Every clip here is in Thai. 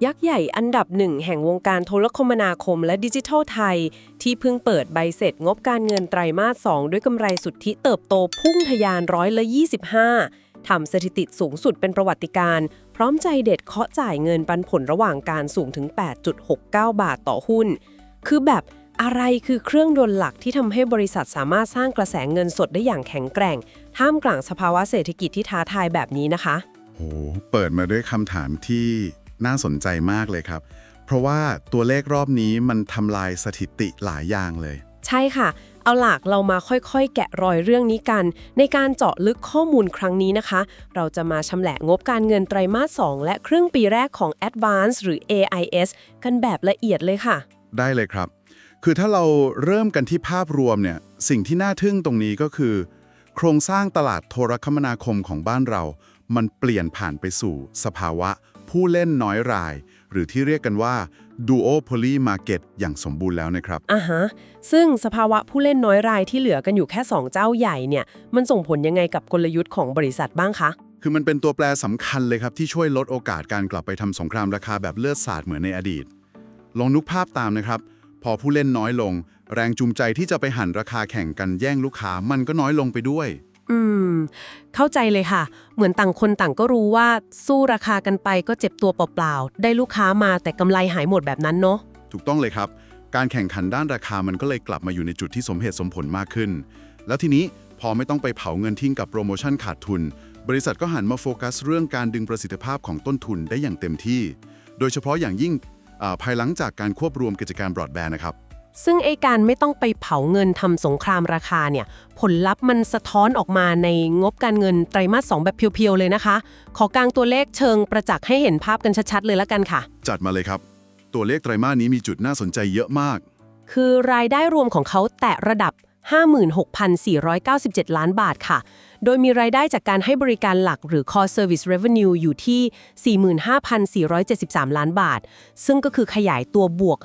ยักษ์ใหญ่อันดับหนึ่งแห่งวงการโทรคมนาคมและดิจิทัลไทยที่เพิ่งเปิดใบเสร็จงบการเงินไตรมาส 2ด้วยกำไรสุทธิเติบโตพุ่งทะยาน25%ทำสถิติสูงสุดเป็นประวัติการณ์พร้อมใจเด็ดเคาะจ่ายเงินปันผลระหว่างการสูงถึง 8.69 บาทต่อหุ้น คือแบบอะไรคือเครื่องยนต์หลักที่ทำให้บริษัทสามารถสร้างกระแสเงินสดได้อย่างแข็งแกร่งท่ามกลางสภาวะเศรษฐกิจที่ท้าทายแบบนี้นะคะ โหเปิดมาด้วยคำถามที่น่าสนใจมากเลยครับ เพราะว่าตัวเลขรอบนี้มันทำลายสถิติหลายอย่างเลย ใช่ค่ะ เอาหลักเรามาค่อยๆ แกะรอยเรื่องนี้กัน ในการเจาะลึกข้อมูลครั้งนี้นะคะ เราจะมาชำแหละงบการเงินไตรมาส 2และครึ่งปีแรกของ Advance หรือ AIS กันแบบละเอียดเลยค่ะ ได้เลยครับ คือถ้าเราเริ่มกันที่ภาพรวมเนี่ย สิ่งที่น่าทึ่งตรงนี้ก็คือ โครงสร้างตลาดโทรคมนาคมของบ้านเรา มันเปลี่ยนผ่านไปสู่สภาวะผู้เล่นน้อยราย หรือที่เรียกกันว่า duopoly market อย่างสมบูรณ์แล้วนะครับ ซึ่งสภาวะผู้เล่นน้อยรายที่เหลือกันอยู่แค่ 2 เจ้าใหญ่เนี่ย มันส่งผลยังไงกับกลยุทธ์ของบริษัทบ้างคะ คือมันเป็นตัวแปรสำคัญเลยครับที่ช่วยลดโอกาสการกลับไปทำสงครามราคาแบบเลือดสาดเหมือนในอดีต ลองนึกภาพตามนะครับ พอผู้เล่นน้อยลง แรงจูงใจที่จะไปหั่นราคาแข่งกันแย่งลูกค้ามันก็น้อยลงไปด้วย เข้าใจเลยค่ะ เหมือนต่างคนต่างก็รู้ว่าสู้ราคากันไปก็เจ็บตัวเปล่าๆ ได้ลูกค้ามาแต่กำไรหายหมดแบบนั้นเนาะ ถูกต้องเลยครับ การแข่งขันด้านราคามันก็เลยกลับมาอยู่ในจุดที่สมเหตุสมผลมากขึ้น แล้วทีนี้พอไม่ต้องไปเผาเงินทิ้งกับโปรโมชั่นขาดทุน บริษัทก็หันมาโฟกัสเรื่องการดึงประสิทธิภาพของต้นทุนได้อย่างเต็มที่ โดยเฉพาะอย่างยิ่งภายหลังจากการควบรวมกิจการบรอดแบนด์นะครับ ซึ่งไอการไม่ต้องไปเผาเงินทำสงครามราคาเนี่ยผลลัพธ์มันสะท้อนออกมาในงบการเงินไตรมาส 2แบบเพียวๆเลยนะคะ ขอกางตัวเลขเชิงประจักษ์ให้เห็นภาพกันชัดๆเลยละกันค่ะ จัดมาเลยครับ ตัวเลขไตรมาสนี้มีจุดน่าสนใจเยอะมาก คือรายได้รวมของเขาแตะระดับ 56,497 ล้านบาทค่ะ โดยมีรายได้จากการให้บริการหลักหรือ Core Service Revenue อยู่ที่ 45,473 ล้านบาท ซึ่งก็คือขยายตัวบวก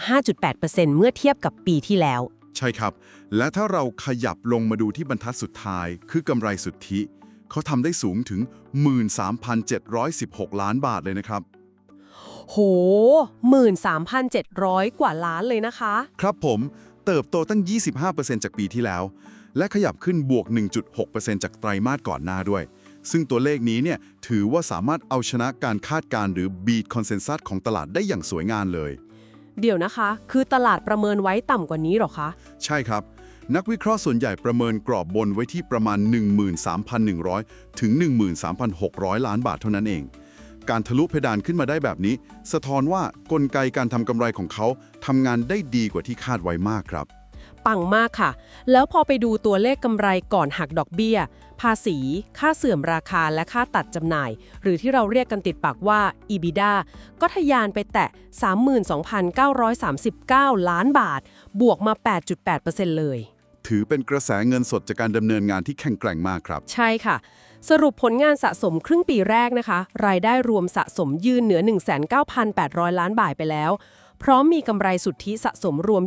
5.8% เมื่อเทียบกับปีที่แล้ว ใช่ครับ และถ้าเราขยับลงมาดูที่บรรทัดสุดท้าย คือกำไรสุทธิ เขาทำได้สูงถึง 13,716 ล้านบาทเลยนะครับ โห 13,700 กว่าล้านเลยนะคะ ครับผมเติบโตตั้ง 25% จากปีที่แล้ว และขยับขึ้นบวก 1.6% จากไตรมาสก่อนหน้าด้วย ซึ่งตัวเลขนี้เนี่ยถือว่าสามารถเอาชนะการคาดการณ์หรือ beat consensus ของตลาดได้อย่างสวยงามเลย เดี๋ยวนะคะ คือตลาดประเมินไว้ต่ำกว่านี้หรอคะ ใช่ครับ นักวิเคราะห์ส่วนใหญ่ประเมินกรอบบนไว้ที่ประมาณ 13,100 ถึง 13,600 ล้านบาทเท่านั้นเอง การทะลุเพดานขึ้นมาได้แบบนี้ สะท้อนว่ากลไกการทำกำไรของเขาทำงานได้ดีกว่าที่คาดไว้มากครับ ปังมากค่ะ แล้วพอไปดูตัวเลขกำไรก่อนหักดอกเบี้ย ภาษี ค่าเสื่อมราคาและค่าตัดจำหน่าย หรือที่เราเรียกกันติดปากว่า EBITDA ก็ทะยานไปแตะ 32,939 ล้านบาท บวกมา 8.8% เลย ถือเป็นกระแสเงินสดจากการดำเนินงานที่แข็งแกร่งมากครับ ใช่ค่ะ สรุปผลงานสะสมครึ่งปีแรกนะคะ รายได้รวมสะสมยืนเหนือ 19,800 ล้านบาทไปแล้ว พร้อมมีกำไรสุทธิสะสมรวม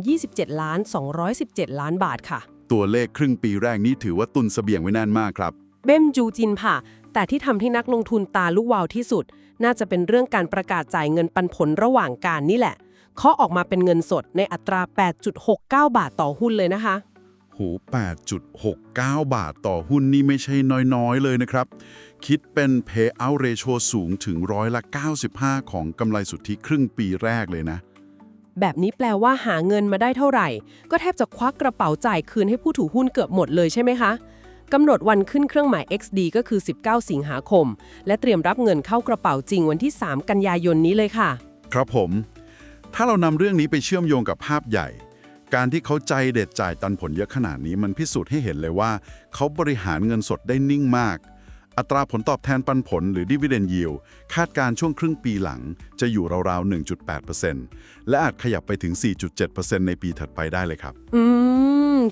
27,217 ล้านบาทค่ะ ตัวเลขครึ่งปีแรกนี้ถือว่าตุนเสบียงไว้แน่นมากครับ เบ้มจูจินค่ะ แต่ที่ทำให้นักลงทุนตาลุกวาวที่สุด น่าจะเป็นเรื่องการประกาศจ่ายเงินปันผลระหว่างการนี่แหละเคาะออกมาเป็นเงินสดในอัตรา 8.69 บาทต่อหุ้นเลยนะคะ โห 8.69 บาทต่อหุ้นนี่ไม่ใช่น้อยๆเลยนะครับ คิดเป็น payout ratio สูงถึง95%ของกำไรสุทธิครึ่งปีแรกเลยนะ แบบนี้แปลว่าหาเงินมาได้เท่าไหร่ ก็แทบจะควักกระเป๋าจ่ายคืนให้ผู้ถือหุ้นเกือบหมดเลยใช่ไหมคะกำหนดวันขึ้นเครื่องหมาย XD ก็คือ 19 สิงหาคม และเตรียมรับเงินเข้ากระเป๋าจริงวันที่ 3 กันยายนนี้เลยค่ะ ครับผม ถ้าเรานำเรื่องนี้ไปเชื่อมโยงกับภาพใหญ่ การที่เขาใจเด็ดจ่ายตันผลเยอะขนาดนี้มันพิสูจน์ให้เห็นเลยว่า เขาบริหารเงินสดได้นิ่งมาก อัตราผลตอบแทนปันผลหรือ dividend yield คาดการณ์ช่วงครึ่งปีหลังจะอยู่ราวๆ 1.8% และอาจขยับไปถึง 4.7% ในปีถัดไปได้เลยครับ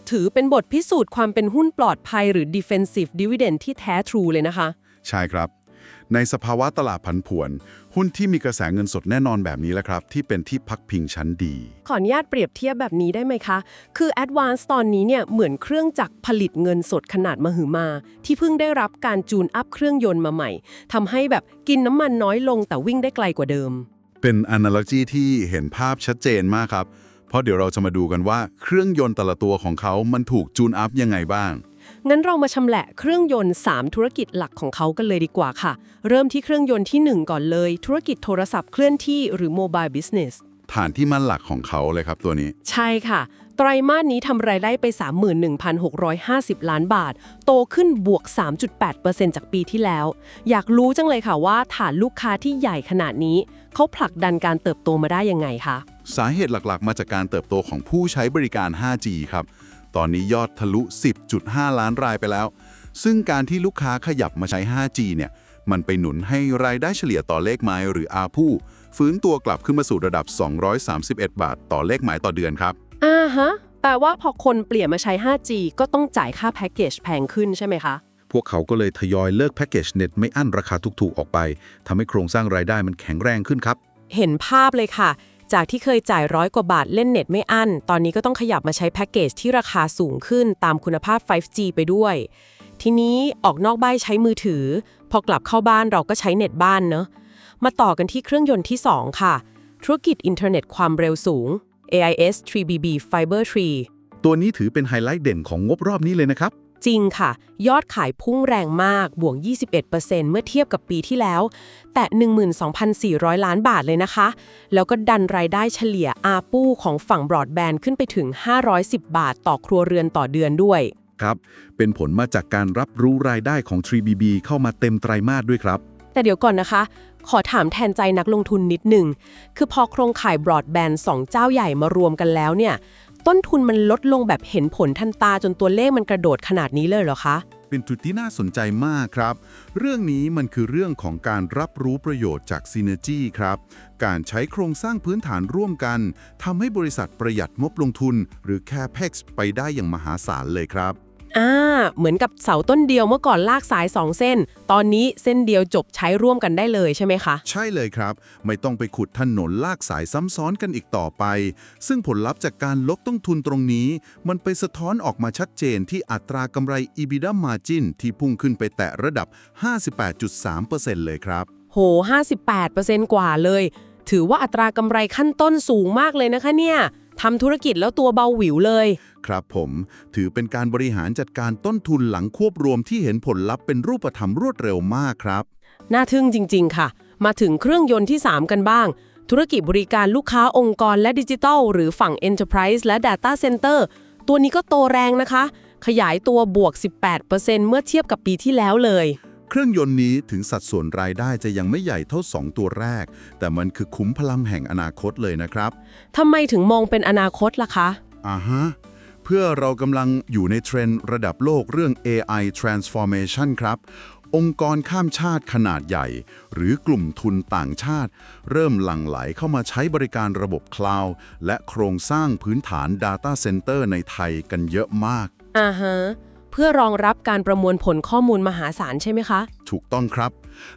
ถือเป็นบทพิสูจน์ความเป็นหุ้นปลอดภัยหรือ defensive dividend ที่แท้ทรูเลยนะคะ ใช่ครับ ในสภาวะตลาดผันผวน หุ้นที่มีกระแสเงินสดแน่นอนแบบนี้แหละครับ ที่เป็นที่พักพิงชั้นดี ขออนุญาตเปรียบเทียบแบบนี้ได้ไหมคะ คือ Advance ตอนนี้เนี่ยเหมือนเครื่องจักรผลิตเงินสดขนาดมหึมา ที่เพิ่งได้รับการจูนอัพเครื่องยนต์มาใหม่ทำให้แบบกินน้ำมันน้อยลงแต่วิ่งได้ไกลกว่าเดิม เป็น analogy ที่เห็นภาพชัดเจนมากครับ เพราะเดี๋ยวเราจะมาดูกันว่าเครื่องยนต์แต่ละตัวของเขามันถูกจูนอัพยังไงบ้าง งั้นเรามาชำแหละเครื่องยนต์ 3 ธุรกิจหลักของเขากันเลยดีกว่าค่ะ เริ่มที่เครื่องยนต์ที่ 1 ก่อนเลย ธุรกิจโทรศัพท์เคลื่อนที่หรือ Mobile Business ฐานที่มั่นหลักของเขาเลยครับตัวนี้ ใช่ค่ะ ไตรมาสนี้ทำรายได้ไป 31,650 ล้านบาท โตขึ้นบวก 3.8% จากปีที่แล้ว อยากรู้จังเลยค่ะว่าฐานลูกค้าที่ใหญ่ขนาดนี้เขาผลักดันการเติบโตมาได้ยังไงคะ สาเหตุหลักๆ มาจากการเติบโตของผู้ใช้บริการ 5G ครับ ตอนนี้ยอดทะลุ 10.5 ล้านรายไปแล้ว ซึ่งการที่ลูกค้าขยับมาใช้ 5G เนี่ยมันไปหนุนให้รายได้เฉลี่ยต่อเลขไม้หรือ ARPU ฟื้นตัวกลับขึ้นมาสู่ระดับ 231 บาทต่อเลขไม้ต่อเดือนครับ ฮะ แปลว่าพอคนเปลี่ยนมาใช้ 5G ก็ต้องจ่ายค่าแพ็กเกจแพงขึ้นใช่ไหมคะ พวกเขาก็เลยทยอยเลิกแพ็กเกจเน็ตไม่อั้นราคาถูกๆออกไปทำให้โครงสร้างรายได้มันแข็งแรงขึ้นครับ เห็นภาพเลยค่ะ จากที่เคยจ่าย100 กว่าบาทเล่นเน็ตไม่อั้น ตอนนี้ก็ต้องขยับมาใช้แพ็กเกจที่ราคาสูงขึ้นตามคุณภาพ 5G ไปด้วย ทีนี้ออกนอกบ้านใช้มือถือ พอกลับเข้าบ้านเราก็ใช้เน็ตบ้านเนอะมาต่อกันที่เครื่องยนต์ที่ 2 ค่ะ ธุรกิจอินเทอร์เน็ตความเร็วสูง AIS 3BB Fiber 3 ตัวนี้ถือเป็นไฮไลท์เด่นของงบรอบนี้เลยนะครับ จริงค่ะ ยอดขายพุ่งแรงมากบวก 21% เมื่อเทียบกับปีที่แล้ว แต่ 12,400 ล้านบาทเลยนะคะ แล้วก็ดันรายได้เฉลี่ย ARPU ของฝั่งบรอดแบนด์ขึ้นไปถึง 510 บาทต่อครัวเรือนต่อเดือนด้วย ครับ เป็นผลมาจากการรับรู้รายได้ของ 3BB เข้ามาเต็มไตรมาสด้วยครับ แต่เดี๋ยวก่อนนะคะ ขอถามแทนใจนักลงทุนนิดหนึ่ง คือพอโครงข่ายบรอดแบนด์2เจ้าใหญ่มารวมกันแล้วเนี่ย ต้นทุนมันลดลงแบบเห็นผลทันตาจนตัวเลขมันกระโดดขนาดนี้เลยเหรอคะ เป็นจุดที่น่าสนใจมากครับ เรื่องนี้มันคือเรื่องของการรับรู้ประโยชน์จากซีเนจีครับ การใช้โครงสร้างพื้นฐานร่วมกันทำให้บริษัทประหยัดงบลงทุนหรือ CAPEX ไปได้อย่างมหาศาลเลยครับ เหมือนกับเสาต้นเดียวเมื่อก่อนลากสาย2เส้น ตอนนี้เส้นเดียวจบใช้ร่วมกันได้เลยใช่ไหมคะ ใช่เลยครับ ไม่ต้องไปขุดถนนลากสายซ้ำซ้อนกันอีกต่อไป ซึ่งผลลัพธ์จากการลดต้นทุนตรงนี้ มันไปสะท้อนออกมาชัดเจนที่อัตรากำไร EBITDA Margin ที่พุ่งขึ้นไปแตะระดับ 58.3% เลยครับ โห 58% กว่าเลย ถือว่าอัตรากำไรขั้นต้นสูงมากเลยนะคะเนี่ยทำธุรกิจแล้วตัวเบาหวิวเลย ครับผมถือเป็นการบริหารจัดการต้นทุนหลังควบรวมที่เห็นผลลัพธ์เป็นรูปธรรมรวดเร็วมากครับ น่าทึ่งจริงๆค่ะ มาถึงเครื่องยนต์ที่ 3 กันบ้าง ธุรกิจบริการลูกค้าองค์กรและดิจิทัลหรือฝั่ง Enterprise และ Data Center ตัวนี้ก็โตแรงนะคะ ขยายตัวบวก 18% เมื่อเทียบกับปีที่แล้วเลย เครื่องยนต์นี้ถึงสัดส่วนรายได้จะยังไม่ใหญ่เท่า 2 ตัวแรก แต่มันคือคุ้มพลังแห่งอนาคตเลยนะครับ ทำไมถึงมองเป็นอนาคตล่ะคะ เพื่อเรากำลังอยู่ในเทรนด์ระดับโลกเรื่อง AI transformation ครับ องค์กรข้ามชาติขนาดใหญ่ หรือกลุ่มทุนต่างชาติ เริ่มหลั่งไหลเข้ามาใช้บริการระบบคลาวด์และโครงสร้างพื้นฐาน Data Center ในไทยกันเยอะมาก เพื่อรองรับการประมวลผลข้อมูลมหาศาลใช่ไหมคะ ถูกต้องครับ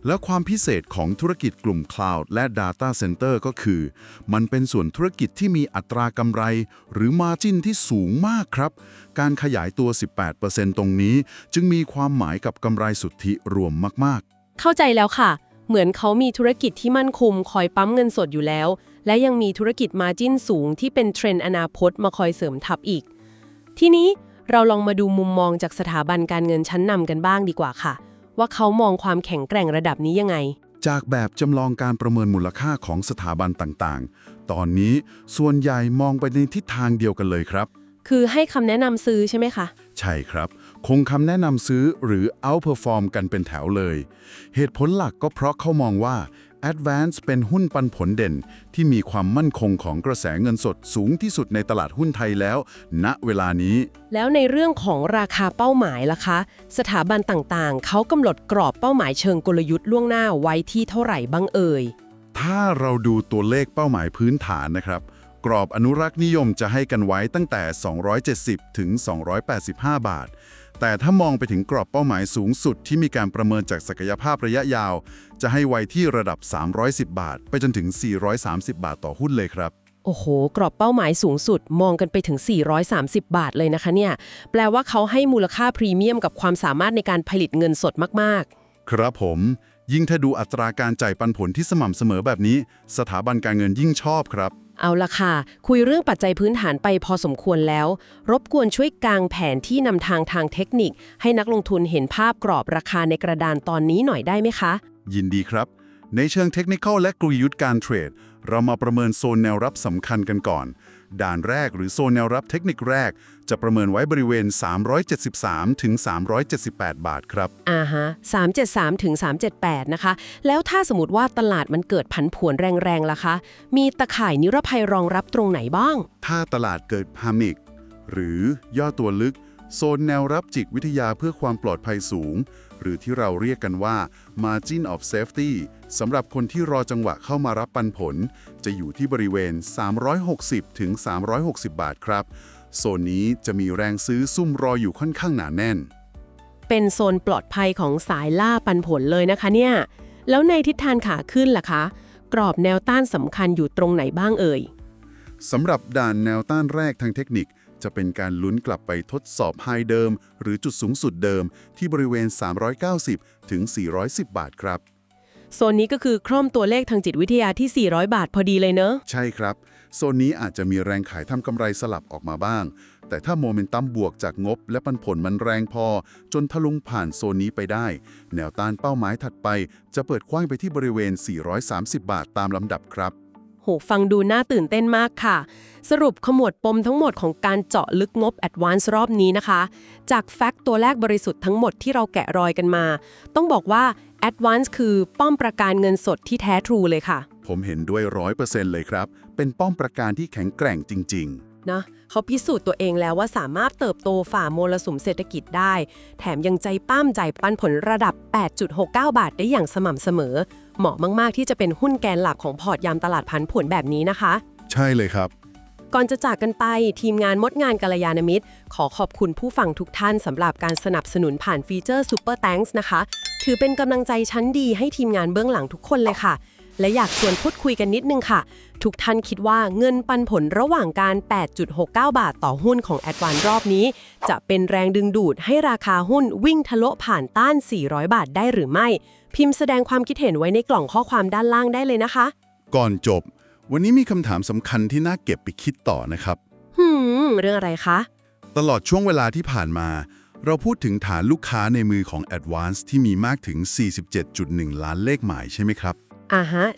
และความพิเศษของธุรกิจกลุ่ม Cloud และ Data Center ก็คือ มันเป็นส่วนธุรกิจที่มีอัตรากำไร หรือ Margin ที่สูงมากครับ การขยายตัว 18% ตรงนี้ จึงมีความหมายกับกำไรสุทธิรวมมาก เข้าใจแล้วค่ะ เหมือนเขามีธุรกิจที่มั่นคงคอยปั๊มเงินสดอยู่แล้ว และยังมีธุรกิจ Margin สูงที่เป็นเทรนด์อนาคตมาคอยเสริมทับอีก ทีนี้เราลองมาดูมุมมองจากสถาบันการเงินชั้นนำกันบ้างดีกว่าค่ะ ว่าเขามองความแข็งแกร่งระดับนี้ยังไง ๆ จากแบบจำลองการประเมินมูลค่าของสถาบันต่างๆ ตอนนี้ส่วนใหญ่มองไปในทิศทางเดียวกันเลยครับ คือให้คำแนะนำซื้อใช่ไหมคะ ใช่ครับ คงคำแนะนำซื้อหรือ outperform กันเป็นแถวเลย เหตุผลหลักก็เพราะเขามองว่า Advance เป็นหุ้นปันผลเด่น ที่มีความมั่นคงของกระแสเงินสดสูงที่สุดในตลาดหุ้นไทยแล้ว ณ เวลานี้ แล้วในเรื่องของราคาเป้าหมายล่ะคะ สถาบันต่างๆ เขากำหนดกรอบเป้าหมายเชิงกลยุทธ์ล่วงหน้าไว้ที่เท่าไหร่บ้างเอ่ย ถ้าเราดูตัวเลขเป้าหมายพื้นฐานนะครับ กรอบอนุรักษ์นิยมจะให้กันไว้ตั้งแต่ 270 ถึง 285 บาท แต่ถ้ามองไปถึงกรอบเป้าหมายสูงสุดที่มีการประเมินจากศักยภาพระยะยาว จะให้ไว้ที่ระดับ 310 บาท ไปจนถึง 430 บาทต่อหุ้นเลยครับ โอ้โห กรอบเป้าหมายสูงสุดมองกันไปถึง 430 บาทเลยนะคะเนี่ย แปลว่าเขาให้มูลค่าพรีเมียมกับความสามารถในการผลิตเงินสดมาก ครับผม ยิ่งถ้าดูอัตราการจ่ายปันผลที่สม่ำเสมอแบบนี้ สถาบันการเงินยิ่งชอบครับ เอาละค่ะ คุยเรื่องปัจจัยพื้นฐานไปพอสมควรแล้ว รบกวนช่วยกางแผนที่นำทางเทคนิค ให้นักลงทุนเห็นภาพกรอบราคาในกระดานตอนนี้หน่อยได้ไหมคะ ยินดีครับ ในเชิงเทคนิคและกลยุทธ์การเทรด เรามาประเมินโซนแนวรับสำคัญกันก่อน ด่านแรกหรือโซนแนวรับเทคนิคแรก จะประเมินไว้บริเวณ 373 ถึง 378 บาทครับ 373 ถึง 378 นะคะ แล้วถ้าสมมติว่าตลาดมันเกิดผันผวนแรงๆล่ะคะ มีตะข่ายนิรภัยรองรับตรงไหนบ้าง ถ้าตลาดเกิดพานิคหรือย่อตัวลึก โซนแนวรับจิตวิทยาเพื่อความปลอดภัยสูง หรือที่เราเรียกกันว่า margin of safety สำหรับคนที่รอจังหวะเข้ามารับปันผล จะอยู่ที่บริเวณ 360 ถึง 360 บาทครับ โซนนี้จะมีแรงซื้อซุ่มรออยู่ค่อนข้างหนาแน่น เป็นโซนปลอดภัยของสายล่าปันผลเลยนะคะเนี่ย แล้วในทิศทางขาขึ้นล่ะคะ กรอบแนวต้านสำคัญอยู่ตรงไหนบ้างเอ่ย สำหรับด่านแนวต้านแรกทางเทคนิค จะเป็นการลุ้นกลับไปทดสอบไฮเดิม หรือจุดสูงสุดเดิมที่บริเวณ 390 ถึง 410 บาทครับ โซนนี้ก็คือคร่อมตัวเลขทางจิตวิทยาที่ 400 บาทพอดีเลยเนอะ ใช่ครับ โซนนี้อาจจะมีแรงขายทำกำไรสลับออกมาบ้าง แต่ถ้าโมเมนตัมบวกจากงบและปันผลมันแรงพอ จนทะลุผ่านโซนนี้ไปได้ แนวต้านเป้าหมายถัดไป จะเปิดกว้างไปที่บริเวณ 430 บาทตามลำดับครับ โหฟังดูน่าตื่นเต้นมากค่ะ สรุปขมวดปมทั้งหมดของการเจาะลึกงบ Advance รอบนี้นะคะ จากแฟกต์ตัวแรกบริสุทธิ์ทั้งหมดที่เราแกะรอยกันมา ต้องบอกว่า Advance คือป้อมประกันเงินสดที่แท้ทรูเลยค่ะ ผมเห็นด้วย 100% เลยครับ เป็นป้อมประกันที่แข็งแกร่งจริง นะเขาพิสูจน์ตัวเองแล้วว่าสามารถเติบโตฝ่ามรสุมเศรษฐกิจได้ แถมยังใจปั้มจ่ายปันผลระดับ 8.69 บาทได้อย่างสม่ำเสมอ เหมาะมากๆที่จะเป็นหุ้นแกนหลักของพอร์ตยามตลาดผันผวนแบบนี้นะคะ ๆ ใช่เลยครับ ก่อนจะจากกันไปทีมงานมดงานกัลยาณมิตรขอขอบคุณผู้ฟังทุกท่านสำหรับการสนับสนุนผ่านฟีเจอร์ Super Thanks นะคะ ถือเป็นกำลังใจชั้นดีให้ทีมงานเบื้องหลังทุกคนเลยค่ะ และอยากชวนพูดคุยกันนิดนึงค่ะ ทุกท่านคิดว่าเงินปันผลระหว่างการ 8.69 บาทต่อหุ้นของ Advance รอบนี้ จะเป็นแรงดึงดูดให้ราคาหุ้นวิ่งทะลุผ่านต้าน 400 บาทได้หรือไม่ พิมพ์แสดงความคิดเห็นไว้ในกล่องข้อความด้านล่างได้เลยนะคะ ก่อนจบ วันนี้มีคำถามสำคัญที่น่าเก็บไปคิดต่อนะครับ เรื่องอะไรคะ ตลอดช่วงเวลาที่ผ่านมา เราพูดถึงฐานลูกค้าในมือของ Advance ที่มีมากถึง 47.1 ล้านเลขหมายใช่ไหมครับ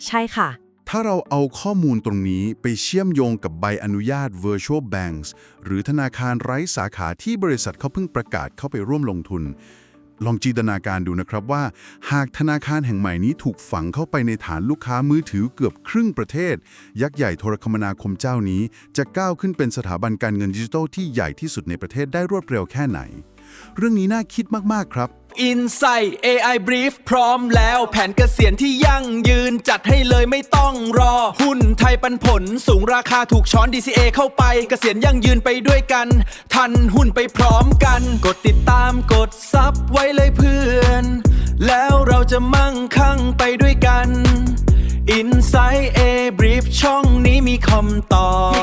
ใช่ค่ะ ถ้าเราเอาข้อมูลตรงนี้ไปเชื่อมโยงกับใบอนุญาต Virtual Banks หรือธนาคารไร้สาขาที่บริษัทเขาเพิ่งประกาศเข้าไปร่วมลงทุน ลองจินตนาการดูนะครับว่า หากธนาคารแห่งใหม่นี้ถูกฝังเข้าไปในฐานลูกค้ามือถือเกือบครึ่งประเทศ ยักษ์ใหญ่โทรคมนาคมเจ้านี้ จะก้าวขึ้นเป็นสถาบันการเงินดิจิทัลที่ใหญ่ที่สุดในประเทศได้รวดเร็วแค่ไหน เรื่องนี้น่าคิดมากๆครับ Insight AI Brief พร้อมแล้วแผนเกษียณที่ยั่งยืนจัดให้เลยไม่ต้องรอ หุ้นไทยปันผลสูงราคาถูกช้อน DCA เข้าไปเกษียณยั่งยืนไปด้วยกัน ทันหุ้นไปพร้อมกัน กดติดตามกดซับไว้เลยเพื่อน แล้วเราจะมั่งคั่งไปด้วยกัน Insight AI Brief ช่องนี้มีคำตอบ